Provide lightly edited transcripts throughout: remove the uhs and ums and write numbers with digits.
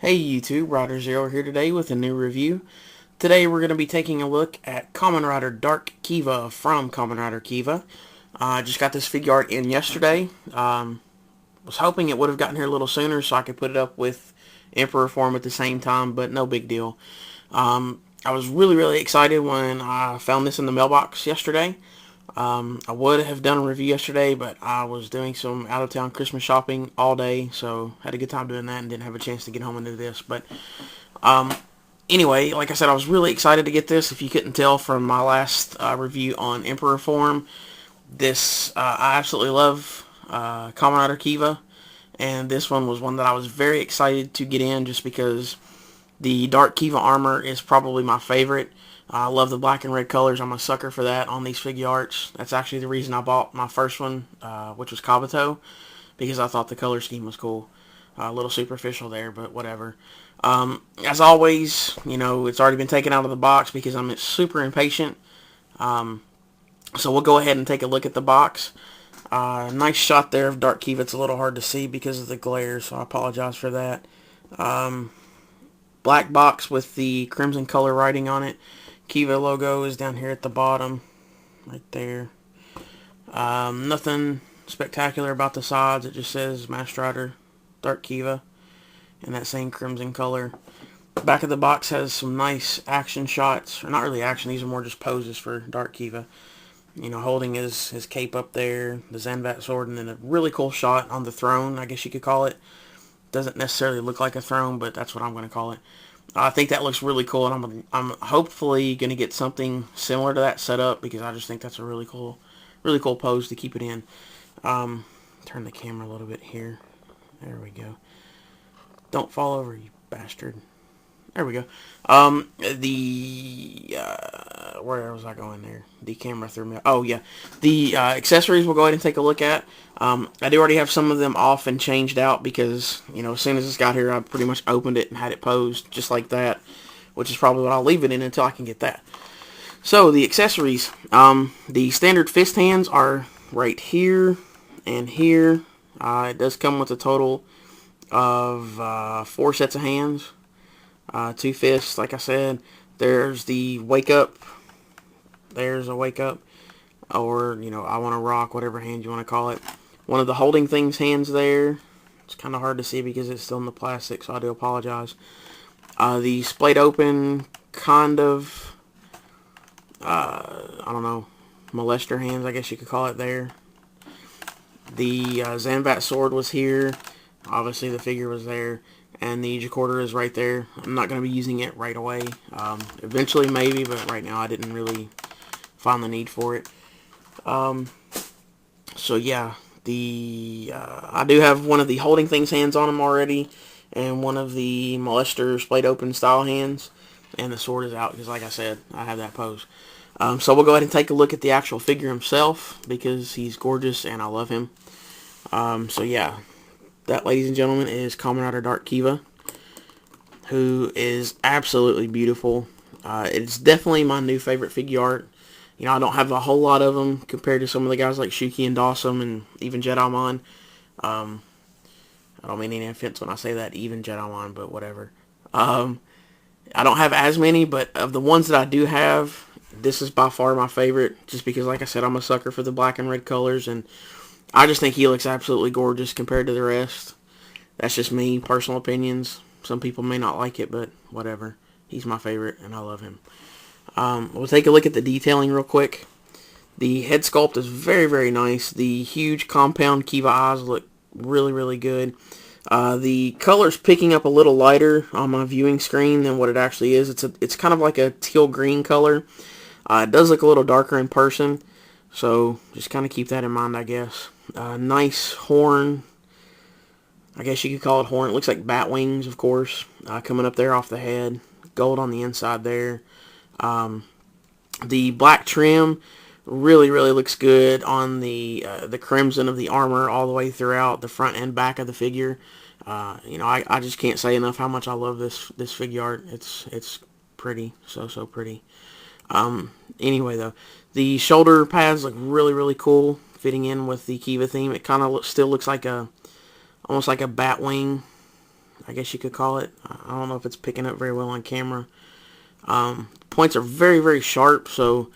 Hey YouTube, Rider Zero here today with a new review. Today we're going to be taking a look at Kamen Rider Dark Kiva from Kamen Rider Kiva. I just got this Figuart in yesterday. Was hoping it would have gotten here a little sooner so I could put it up with Emperor form at the same time, but no big deal. I was really excited when I found this in the mailbox yesterday. I would have done a review yesterday, but I was doing some out-of-town Christmas shopping all day, so had a good time doing that and didn't have a chance to get home and do this. But anyway, like I said, I was really excited to get this. If you couldn't tell from my last review on Emperor form, I absolutely love Kamen Rider Kiva, and this one was one that I was very excited to get in just because the Dark Kiva armor is probably my favorite. I love the black and red colors. I'm a sucker for that on these Figuarts. That's actually the reason I bought my first one, which was Kabuto, because I thought the color scheme was cool. A little superficial there, but whatever. As always, it's already been taken out of the box because I'm super impatient. So we'll go ahead and take a look at the box. Nice shot there of Dark Kiva. It's a little hard to see because of the glare, so I apologize for that. Black box with the crimson color writing on it. Kiva logo is down here at the bottom, right there. Nothing spectacular about the sides. It just says Master Rider Dark Kiva in that same crimson color. Back of the box has some nice action shots. Or not really action, these are more just poses for Dark Kiva. Holding his cape up there, the Zanvat sword, and then a really cool shot on the throne, I guess you could call it. Doesn't necessarily look like a throne, but that's what I'm going to call it. I think that looks really cool, and I'm hopefully going to get something similar to that set up because I just think that's a really cool pose to keep it in. Turn the camera a little bit here. There we go. Don't fall over, you bastard. There we go. Where was I going there? The camera threw me. Oh, yeah. The accessories we'll go ahead and take a look at. I do already have some of them off and changed out because, as soon as this got here, I pretty much opened it and had it posed just like that, which is probably what I'll leave it in until I can get that. So, the accessories. The standard fist hands are right here and here. It does come with a total of 4 sets of hands. 2 fists, like I said. There's the wake up. There's a wake up. Or, I want to rock, whatever hand you want to call it. One of the holding things hands there. It's kind of hard to see because it's still in the plastic, so I do apologize. The splayed open, kind of, I don't know, molester hands, I guess you could call it there. The Zanvat sword was here. Obviously, the figure was there. And the J-Quarter is right there. I'm not going to be using it right away. Eventually, maybe, but right now I didn't really find the need for it. So, yeah. I do have one of the holding things hands on them already. And one of the molester splayed open style hands. And the sword is out because, like I said, I have that pose. So we'll go ahead and take a look at the actual figure himself because he's gorgeous and I love him. So, yeah. That, ladies and gentlemen, is Kamen Rider Dark Kiva, who is absolutely beautiful. It's definitely my new favorite Figuart. I don't have a whole lot of them compared to some of the guys like Shuki and Dawson and even Jedamon. I don't mean any offense when I say that, even Jedamon, but whatever. I don't have as many, but of the ones that I do have, this is by far my favorite, just because, like I said, I'm a sucker for the black and red colors, and I just think he looks absolutely gorgeous compared to the rest. That's just me, personal opinions. Some people may not like it, but whatever. He's my favorite, and I love him. We'll take a look at the detailing real quick. The head sculpt is very nice. The huge compound Kiva eyes look really good. The color's picking up a little lighter on my viewing screen than what it actually is. It's kind of like a teal green color. It does look a little darker in person, so just kind of keep that in mind, I guess. Nice horn. I guess you could call it horn. It looks like bat wings, of course, coming up there off the head. Gold on the inside there. The black trim really looks good on the crimson of the armor all the way throughout the front and back of the figure. I just can't say enough how much I love this Figuart. It's pretty, so pretty. Anyway, though, the shoulder pads look really cool, fitting in with the Kiva theme. It kind of still looks like almost like a bat wing. I guess you could call it. I don't know if it's picking up very well on camera. Points are very, very sharp, so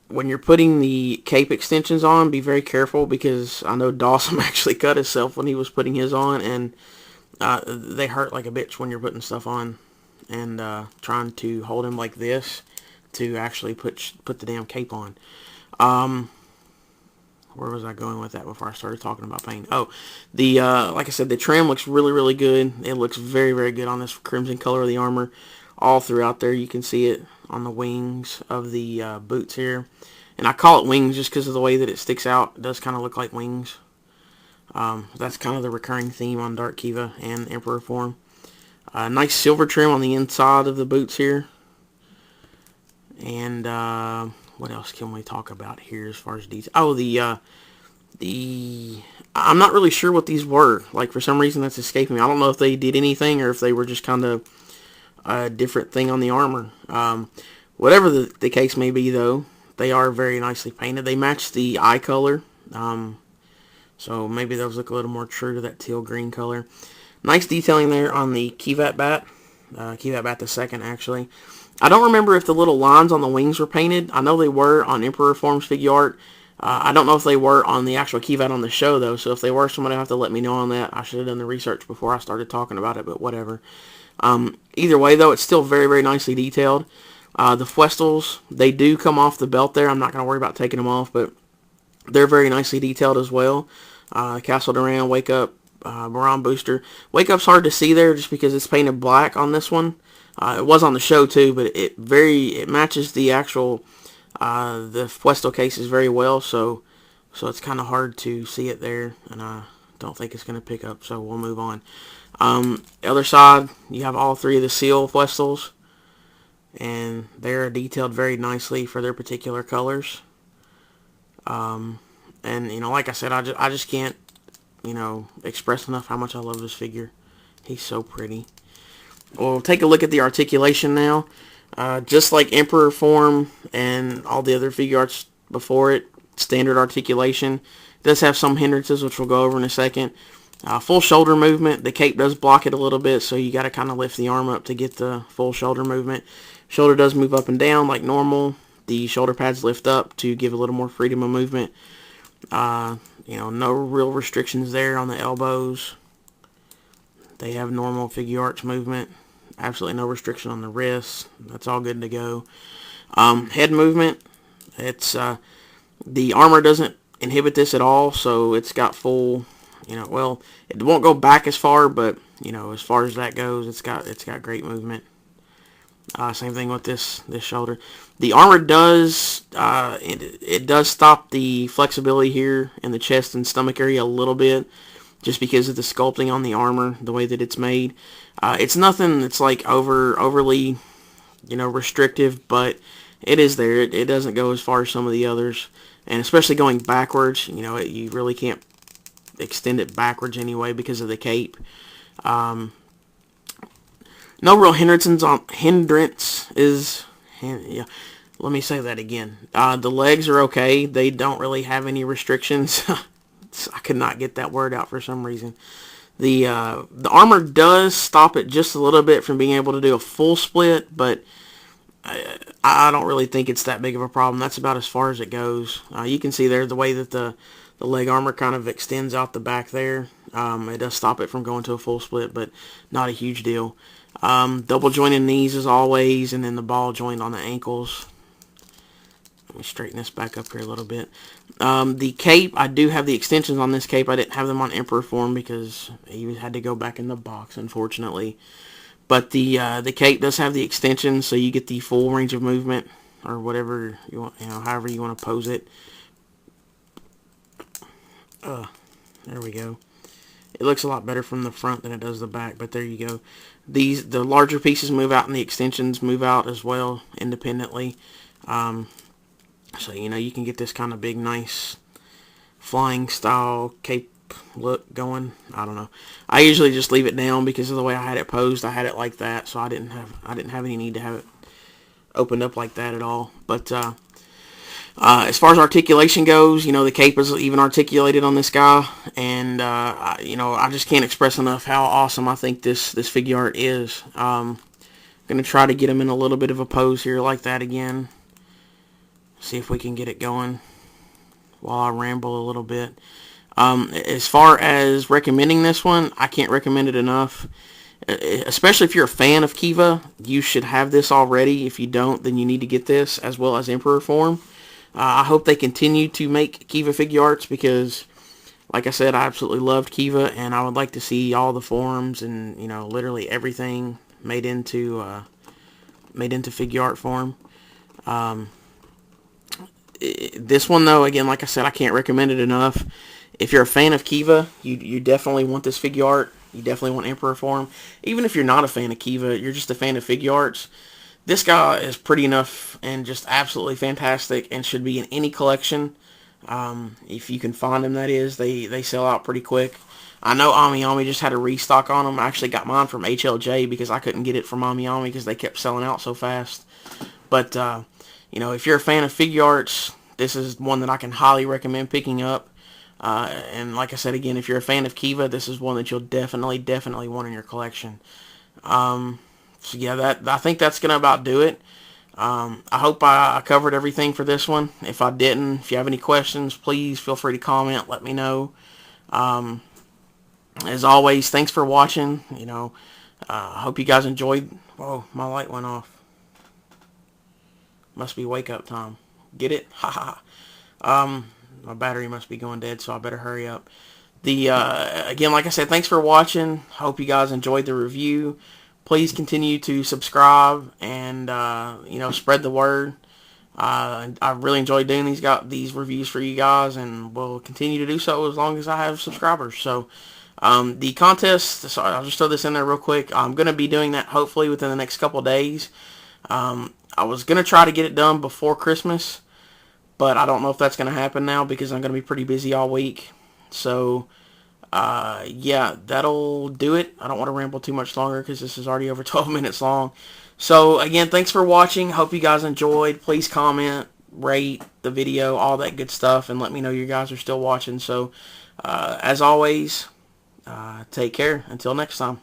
when you're putting the cape extensions on, be very careful, because I know Dawson actually cut himself when he was putting his on, and they hurt like a bitch when you're putting stuff on and trying to hold him like this to actually put the damn cape on. Where was I going with that before I started talking about paint? Oh, the like I said, the trim looks really, really good. It looks very, very good on this crimson color of the armor. All throughout there, you can see it on the wings of the boots here. And I call it wings just because of the way that it sticks out. It does kind of look like wings. That's kind of the recurring theme on Dark Kiva and Emperor form. Nice silver trim on the inside of the boots here. And what else can we talk about here as far as detail? Oh, I'm not really sure what these were. Like, for some reason that's escaping me. I don't know if they did anything or if they were just kind of a different thing on the armor. Whatever the case may be, though, they are very nicely painted. They match the eye color. So maybe those look a little more true to that teal green color. Nice detailing there on the Figuart bat. Figuart bat the second, actually. I don't remember if the little lines on the wings were painted. I know they were on Emperor Forms Figuart. I don't know if they were on the actual Figuart on the show, though. So if they were, somebody will have to let me know on that. I should have done the research before I started talking about it, but whatever. Either way, though, it's still very, very nicely detailed. The Fuestles, they do come off the belt there. I'm not going to worry about taking them off, but they're very nicely detailed as well. Castle Duran, Wake Up, Baron Booster. Wake Up's hard to see there just because it's painted black on this one. It was on the show too, but it matches the actual the Fuestel cases very well, so it's kind of hard to see it there, and I don't think it's going to pick up, so we'll move on. The other side, you have all three of the Seal Fuestels, and they're detailed very nicely for their particular colors. And like I said, I just can't express enough how much I love this figure. He's so pretty. We'll take a look at the articulation now. Just like Emperor form and all the other Figuarts before it, standard articulation. It does have some hindrances, which we'll go over in a second. Full shoulder movement. The cape does block it a little bit, so you got to kind of lift the arm up to get the full shoulder movement. Shoulder does move up and down like normal. The shoulder pads lift up to give a little more freedom of movement. No real restrictions there on the elbows. They have normal Figuarts movement. Absolutely no restriction on the wrists. That's all good to go. Head movement. It's the armor doesn't inhibit this at all, so it's got full. Well, it won't go back as far, but as far as that goes, it's got great movement. Same thing with this shoulder. The armor does it does stop the flexibility here in the chest and stomach area a little bit, just because of the sculpting on the armor, the way that it's made. It's nothing that's like overly restrictive, but it is there. It doesn't go as far as some of the others, and especially going backwards. You really can't extend it backwards anyway because of the cape. No real hindrances on Let me say that again. The legs are okay. They don't really have any restrictions. I could not get that word out for some reason. The armor does stop it just a little bit from being able to do a full split, but I don't really think it's that big of a problem. That's about as far as it goes. You can see there the way that the leg armor kind of extends out the back there. It does stop it from going to a full split, but not a huge deal. Double jointed knees as always, and then the ball joint on the ankles. Let me straighten this back up here a little bit. The cape, I do have the extensions on this cape. I didn't have them on Emperor form because he had to go back in the box, unfortunately. But the cape does have the extensions, so you get the full range of movement, or whatever you want, however you want to pose it. There we go. It looks a lot better from the front than it does the back, but there you go. The larger pieces move out, and the extensions move out as well independently. So you can get this kind of big, nice flying style cape look going. I don't know. I usually just leave it down because of the way I had it posed. I had it like that, so I didn't have any need to have it opened up like that at all. But As far as articulation goes, the cape is even articulated on this guy, and I just can't express enough how awesome I think this Figuart is. Gonna try to get him in a little bit of a pose here like that again. See if we can get it going while I ramble a little bit. As far as recommending this one, I can't recommend it enough. Especially if you're a fan of Kiva, you should have this already. If you don't, then you need to get this, as well as Emperor form. I hope they continue to make Kiva Figuarts because, like I said, I absolutely loved Kiva, and I would like to see all the forms and literally everything made into Figuart form. This one, though, again, like I said, I can't recommend it enough. If you're a fan of Kiva, you definitely want this Figuart. You definitely want Emperor form. Even if you're not a fan of Kiva, you're just a fan of Figuarts, this guy is pretty enough and just absolutely fantastic and should be in any collection. If you can find them, that is. They sell out pretty quick. I know Ami just had a restock on them. I actually got mine from HLJ because I couldn't get it from Ami because they kept selling out so fast. But, if you're a fan of Figuarts, this is one that I can highly recommend picking up. And like I said again, if you're a fan of Kiva, this is one that you'll definitely want in your collection. So yeah, I think that's gonna about do it. I hope I covered everything for this one. If I didn't, if you have any questions, please feel free to comment. Let me know. As always, thanks for watching. I hope you guys enjoyed. Whoa, my light went off. Must be wake up time. Get it? Haha. My battery must be going dead, so I better hurry up. Again, like I said, thanks for watching. Hope you guys enjoyed the review. Please continue to subscribe and spread the word. I really enjoyed doing these reviews for you guys, and will continue to do so as long as I have subscribers. So the contest, sorry, I'll just throw this in there real quick. I'm going to be doing that hopefully within the next couple of days. I was going to try to get it done before Christmas, but I don't know if that's going to happen now because I'm going to be pretty busy all week. So yeah, that'll do it. I don't want to ramble too much longer because this is already over 12 minutes long. So again, thanks for watching. Hope you guys enjoyed. Please comment, rate the video, all that good stuff, and let me know you guys are still watching. So as always, take care. Until next time.